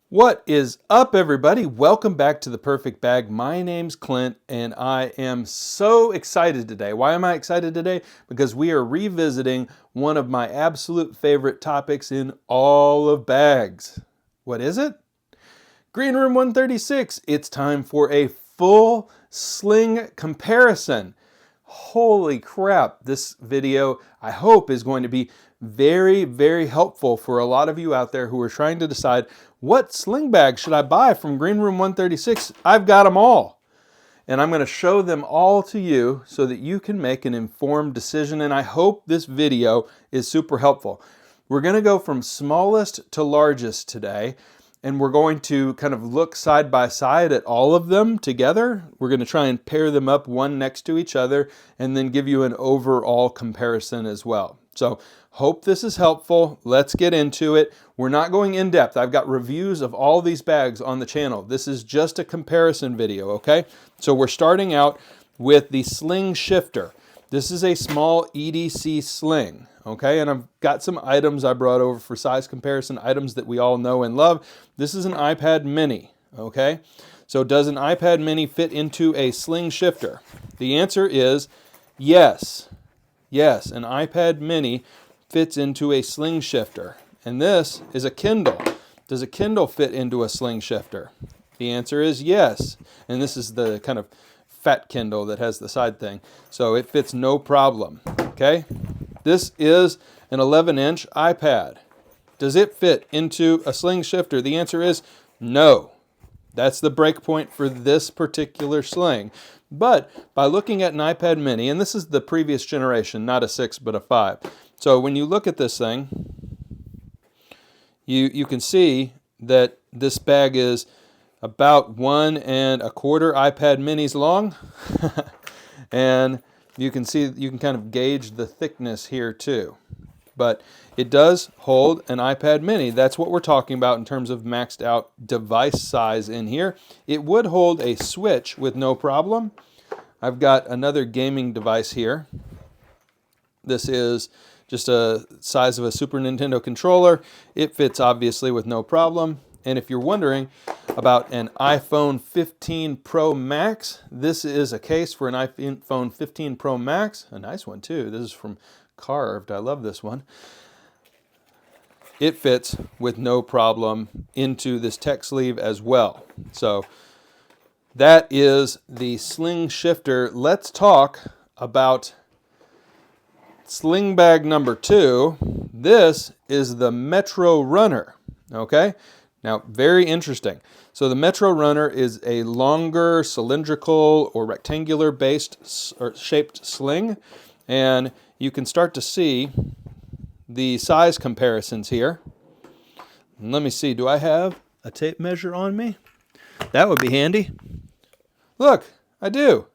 What is up, everybody? Welcome back to The Perfect Bag. My name's Clint, and I am so excited today. Why am I excited today? Because we are revisiting one of my absolute favorite topics in all of bags. What is it? Greenroom136. It's time for a full sling comparison. Holy crap, this video, I hope, is going to be very, very helpful for a lot of you out there who are trying to decide what sling bag should I buy from Greenroom136. I've got them all, and I'm going to show them all to you so that you can make an informed decision, and I hope this video is super helpful. We're going to go from smallest to largest today, and we're going to kind of look side by side at all of them together. We're going to try and pair them up one next to each other and then give you an overall comparison as well. So hope this is helpful. Let's get into it. We're not going in depth. I've got reviews of all these bags on the channel. This is just a comparison video, okay? So we're starting out with the Slingshifter. This is a small EDC sling, okay? And I've got some items I brought over for size comparison, items that we all know and love. This is an iPad mini, okay? So does an iPad mini fit into a Slingshifter? The answer is yes. Yes, an iPad mini fits into a Slingshifter. And this is a Kindle. Does a Kindle fit into a Slingshifter? The answer is yes. And this is the kind of fat Kindle that has the side thing. So it fits no problem, okay? This is an 11-inch iPad. Does it fit into a Slingshifter? The answer is no. That's the break point for this particular sling. But by looking at an iPad mini, and this is the previous generation, not a 6 but a 5. So when you look at this thing, you can see that this bag is about 1 1/4 iPad minis long. And you can see, you can kind of gauge the thickness here too. But it does hold an iPad mini. That's what we're talking about in terms of maxed out device size in here. It would hold a Switch with no problem. I've got another gaming device here. This is just a size of a Super Nintendo controller. It fits obviously with no problem. And if you're wondering about an iPhone 15 Pro Max, this is a case for an iPhone 15 Pro Max. A nice one too. This is from Carved. I love this one. It fits with no problem into this tech sleeve as well. So that is the Slingshifter. Let's talk about sling bag number 2. This is the Metrorunner, okay? Now, very interesting. So the Metrorunner is a longer cylindrical or rectangular based or shaped sling, and you can start to see the size comparisons here. And let me see, do I have a tape measure on me? That would be handy. Look, I do.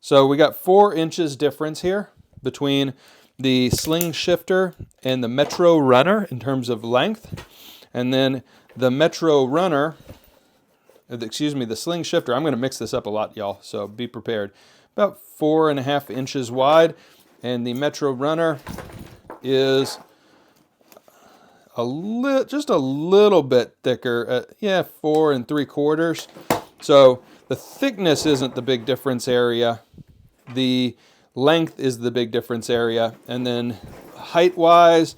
So we got 4 inches difference here between the Slingshifter and the Metrorunner in terms of length. And then the Metrorunner, excuse me, the Slingshifter, I'm going to mix this up a lot, y'all, so be prepared. About 4.5 inches wide, and the Metrorunner is just a little bit thicker, 4 3/4. So the thickness isn't the big difference area. The length is the big difference area, and then height-wise,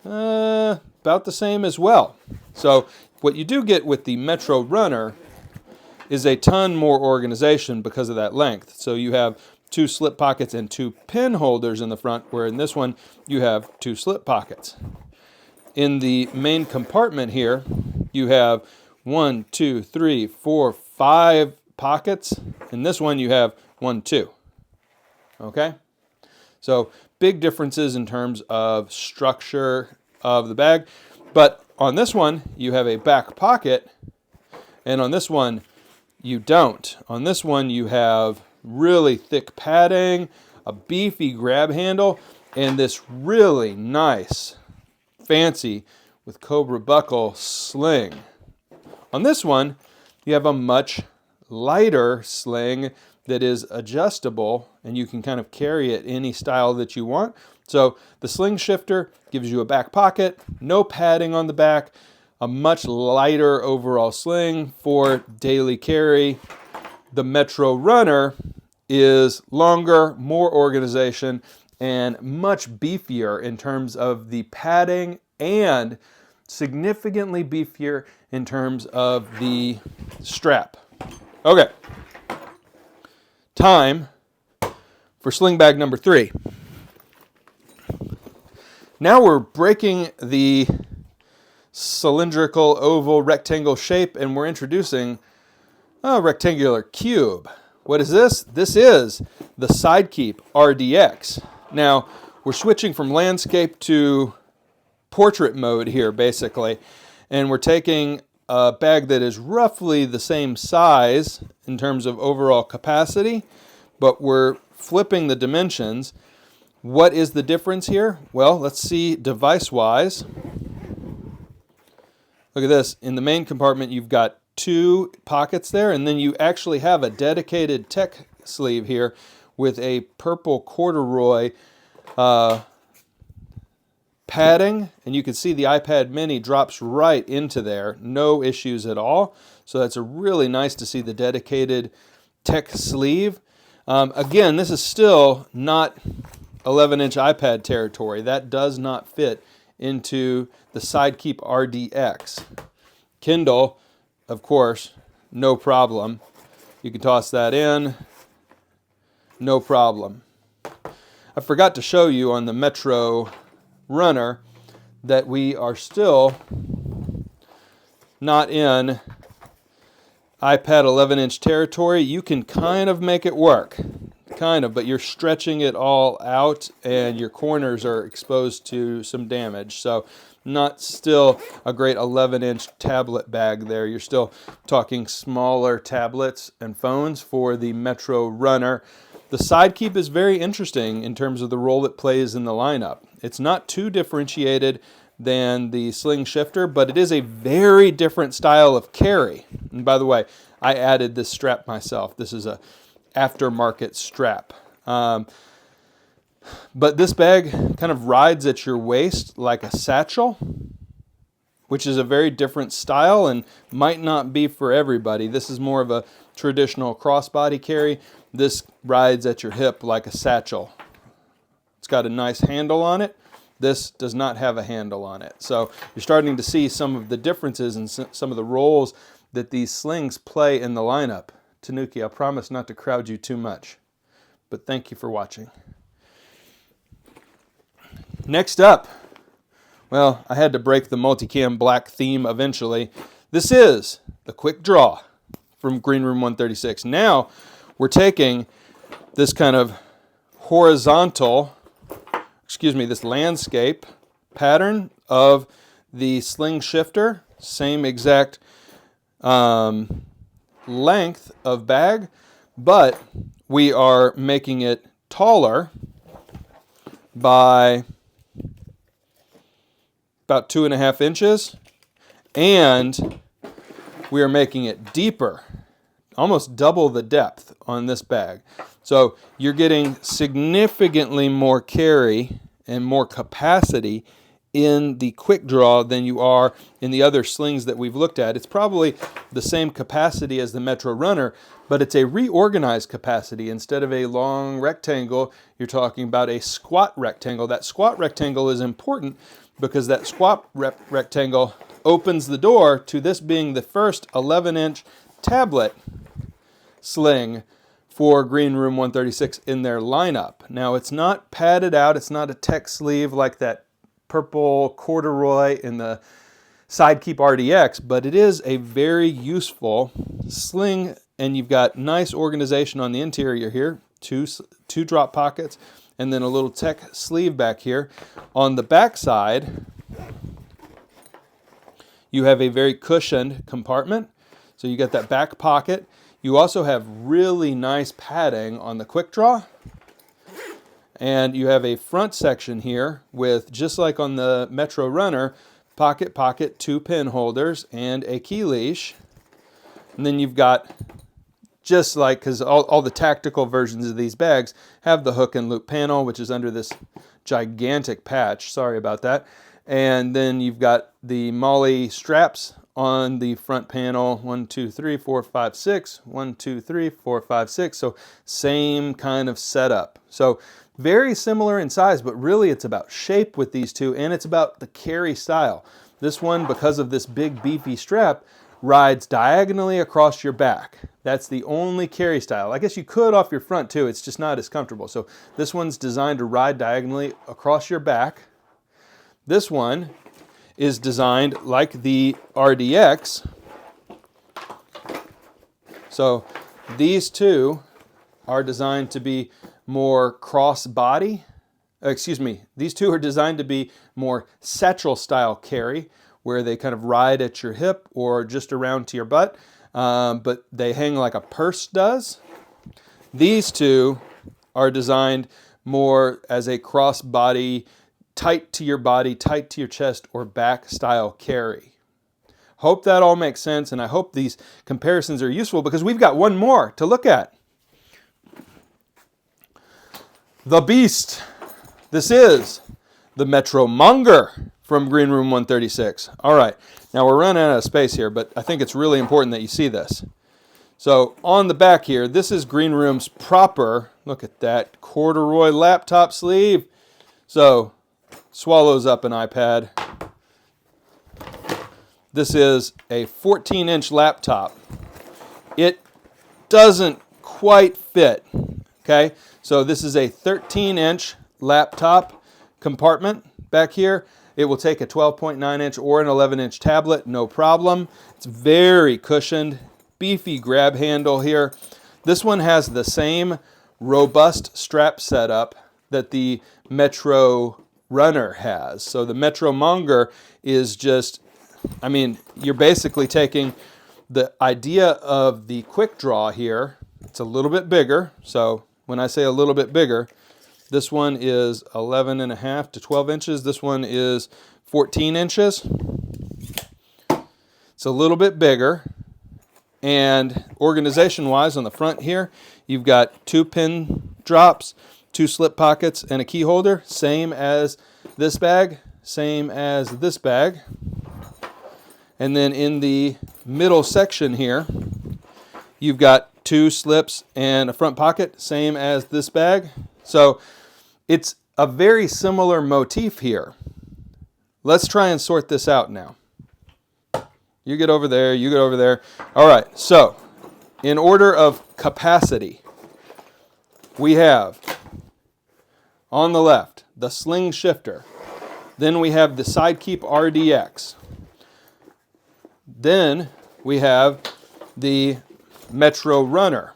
about the same as well. So what you do get with the Metrorunner is a ton more organization because of that length. So you have 2 slip pockets and 2 pen holders in the front, where in this one you have 2 slip pockets. In the main compartment here, you have 1, 2, 3, 4, 5 pockets. In this one you have 1, 2. Okay? So big differences in terms of structure of the bag. But on this one, you have a back pocket, and on this one, you don't. On this one, you have really thick padding, a beefy grab handle, and this really nice, fancy, with Cobra buckle sling. On this one, you have a much lighter sling that is adjustable, and you can kind of carry it any style that you want. So the Slingshifter gives you a back pocket, no padding on the back, a much lighter overall sling for daily carry. The Metrorunner is longer, more organization, and much beefier in terms of the padding, and significantly beefier in terms of the strap. Okay, time for sling bag number 3. Now we're breaking the cylindrical, oval, rectangle shape, and we're introducing a rectangular cube. What is this? This is the Sidekeep RDX. Now, we're switching from landscape to portrait mode here, basically. And we're taking a bag that is roughly the same size in terms of overall capacity, but we're flipping the dimensions. What is the difference here? Well, let's see device-wise. Look at this. In the main compartment, you've got 2 pockets there, and then you actually have a dedicated tech sleeve here with a purple corduroy padding, and you can see the iPad mini drops right into there, no issues at all. So that's a really nice to see the dedicated tech sleeve. Again, this is still not 11-inch iPad territory. That does not fit into the Sidekeep RDX. Kindle, of course, no problem. You can toss that in, no problem. I forgot to show you on the Metrorunner that we are still not in iPad 11-inch territory. You can kind of make it work, kind of, but you're stretching it all out and your corners are exposed to some damage. So not still a great 11-inch tablet bag there. You're still talking smaller tablets and phones for the Metrorunner. The Sidekeep is very interesting in terms of the role it plays in the lineup. It's not too differentiated than the Slingshifter, but it is a very different style of carry. And by the way, I added this strap myself. This is a aftermarket strap. But this bag kind of rides at your waist like a satchel, which is a very different style and might not be for everybody. This is more of a traditional crossbody carry. This rides at your hip like a satchel. It's got a nice handle on it. This does not have a handle on it. So you're starting to see some of the differences and some of the roles that these slings play in the lineup. Tanuki, I promise not to crowd you too much, but thank you for watching. Next up, well, I had to break the multicam black theme eventually. This is the Quickdraw from Greenroom136. Now we're taking this kind of horizontal, this landscape pattern of the Slingshifter, same exact length of bag, but we are making it taller by about 2.5 inches, and we are making it deeper, almost double the depth on this bag. So you're getting significantly more carry and more capacity in the Quickdraw than you are in the other slings that we've looked at. It's probably the same capacity as the Metrorunner, but it's a reorganized capacity. Instead of a long rectangle, you're talking about a squat rectangle. That squat rectangle is important because that squat rectangle opens the door to this being the first 11-inch tablet sling for Greenroom136 in their lineup. Now, it's not padded out. It's not a tech sleeve like that purple corduroy in the Sidekeep RDX, but it is a very useful sling, and you've got nice organization on the interior here, two drop pockets, and then a little tech sleeve back here. On the back side, you have a very cushioned compartment, so you got that back pocket. You also have really nice padding on the Quickdraw, and you have a front section here with, just like on the Metrorunner, pocket, 2 pin holders, and a key leash. And then you've got, just like, because all the tactical versions of these bags have the hook and loop panel, which is under this gigantic patch. Sorry about that. And then you've got the MOLLE straps on the front panel. 1, 2, 3, 4, 5, 6. 1, 2, 3, 4, 5, 6. So same kind of setup. So very similar in size, but really it's about shape with these two, and it's about the carry style. This one, because of this big beefy strap, rides diagonally across your back. That's the only carry style. I guess you could off your front too, it's just not as comfortable. So this one's designed to ride diagonally across your back. This one is designed like the RDX. So these two are designed to be more crossbody. Excuse me, these two are designed to be more satchel style carry, where they kind of ride at your hip or just around to your butt, but they hang like a purse does. These two are designed more as a crossbody, tight to your body, tight to your chest or back style carry. Hope that all makes sense, and I hope these comparisons are useful because we've got one more to look at. The beast. This is the Metromonger from Greenroom136. All right, now we're running out of space here, but I think it's really important that you see this. So on the back here, this is Greenroom's proper, look at that, corduroy laptop sleeve. So swallows up an iPad. This is a 14-inch laptop. It doesn't quite fit, okay? So this is a 13-inch laptop compartment back here. It will take a 12.9-inch or an 11-inch tablet, no problem. It's very cushioned, beefy grab handle here. This one has the same robust strap setup that the Metrorunner has. So the Metromonger is just, I mean, you're basically taking the idea of the Quickdraw here. It's a little bit bigger. So when I say a little bit bigger, this one is 11.5 to 12 inches. This one is 14 inches. It's a little bit bigger. And organization-wise, on the front here, you've got 2 pin drops, 2 slip pockets, and a key holder. Same as this bag, same as this bag. And then in the middle section here, you've got 2 slips and a front pocket, same as this bag. So it's a very similar motif here. Let's try and sort this out now. You get over there, you get over there. All right, so in order of capacity, we have on the left the Slingshifter. Then we have the Sidekeep RDX. Then we have the Metrorunner.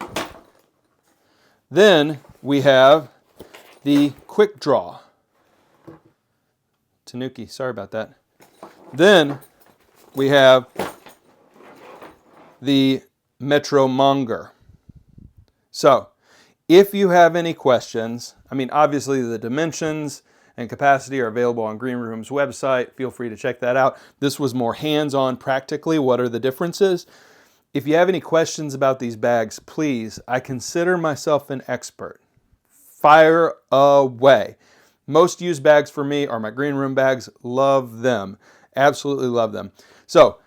Then we have the Quickdraw. Tanuki, sorry about that. Then we have the Metromonger. So, if you have any questions, I mean, obviously the dimensions and capacity are available on Greenroom's website. Feel free to check that out. This was more hands-on practically. What are the differences? If you have any questions about these bags, please, I consider myself an expert. Fire away. Most used bags for me are my Greenroom bags. Love them. Absolutely love them. So,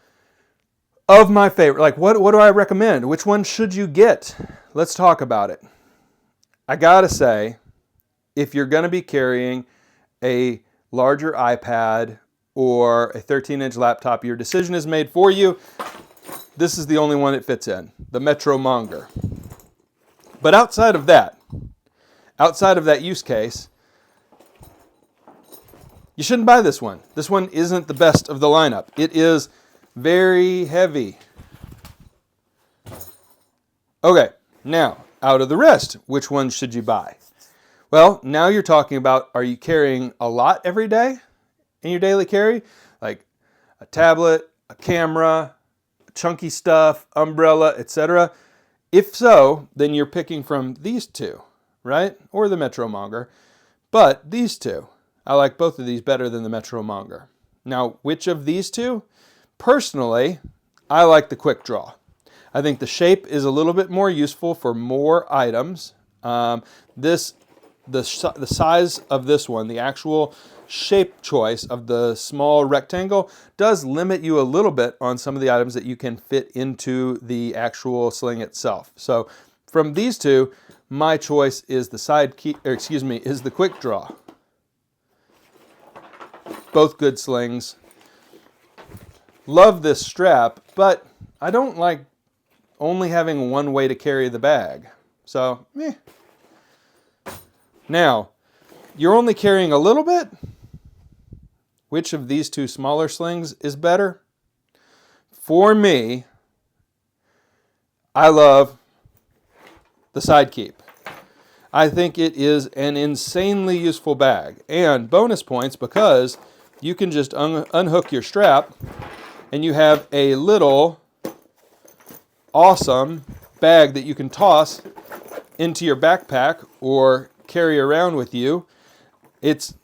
of my favorite, like what do I recommend? Which one should you get? Let's talk about it. I gotta say, if you're gonna be carrying a larger iPad or a 13-inch laptop, your decision is made for you. This is the only one it fits in, the Metromonger. But outside of that use case, you shouldn't buy this one. This one isn't the best of the lineup. It is very heavy. Okay, now, out of the rest, which one should you buy? Well, now you're talking about, are you carrying a lot every day in your daily carry? Like a tablet, a camera, chunky stuff, umbrella, etc. If so, then you're picking from these two, right? Or the Metromonger. But these two, I like both of these better than the Metromonger. Now, which of these two? Personally, I like the Quickdraw. I think the shape is a little bit more useful for more items. The size of this one, the actual shape choice of the small rectangle does limit you a little bit on some of the items that you can fit into the actual sling itself. So from these two, my choice is the is the Quickdraw. Both good slings. Love this strap, but I don't like only having one way to carry the bag. So, meh. Now, you're only carrying a little bit. Which of these two smaller slings is better? For me, I love the Sidekeep. I think it is an insanely useful bag. And bonus points because you can just unhook your strap and you have a little awesome bag that you can toss into your backpack or carry around with you. It's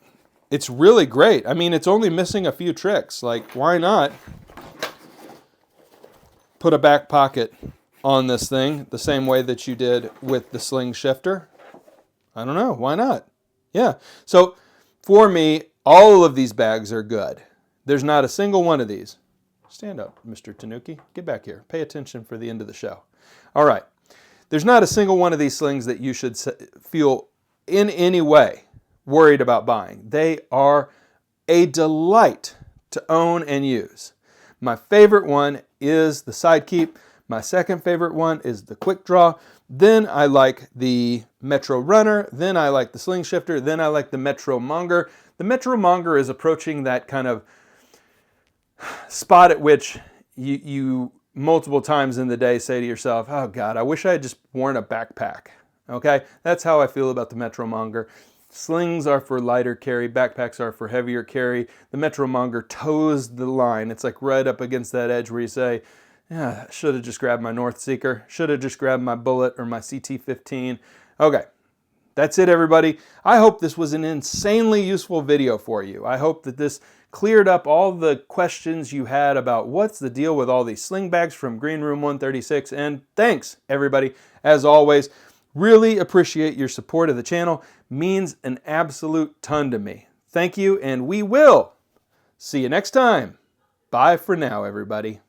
really great. I mean, it's only missing a few tricks. Like, why not put a back pocket on this thing the same way that you did with the Slingshifter? I don't know. Why not? Yeah. So for me, all of these bags are good. There's not a single one of these. Stand up, Mr. Tanuki. Get back here. Pay attention for the end of the show. All right. There's not a single one of these slings that you should feel in any way worried about buying. They are a delight to own and use. My favorite one is the Sidekeep. My second favorite one is the Quickdraw. Then I like the Metrorunner. Then I like the Slingshifter. Then I like the Metromonger. The Metromonger is approaching that kind of spot at which you multiple times in the day say to yourself, oh God, I wish I had just worn a backpack. Okay, that's how I feel about the Metromonger. Slings are for lighter carry, backpacks are for heavier carry. The Metromonger toes the line. It's like right up against that edge where you say, yeah, should have just grabbed my Northseeker, should have just grabbed my Bullet or my CT-15. Okay, that's it everybody. I hope this was an insanely useful video for you. I hope that this cleared up all the questions you had about what's the deal with all these sling bags from Greenroom136. And thanks everybody, as always. Really appreciate your support of the channel. Means an absolute ton to me. Thank you, and we will see you next time. Bye for now, everybody.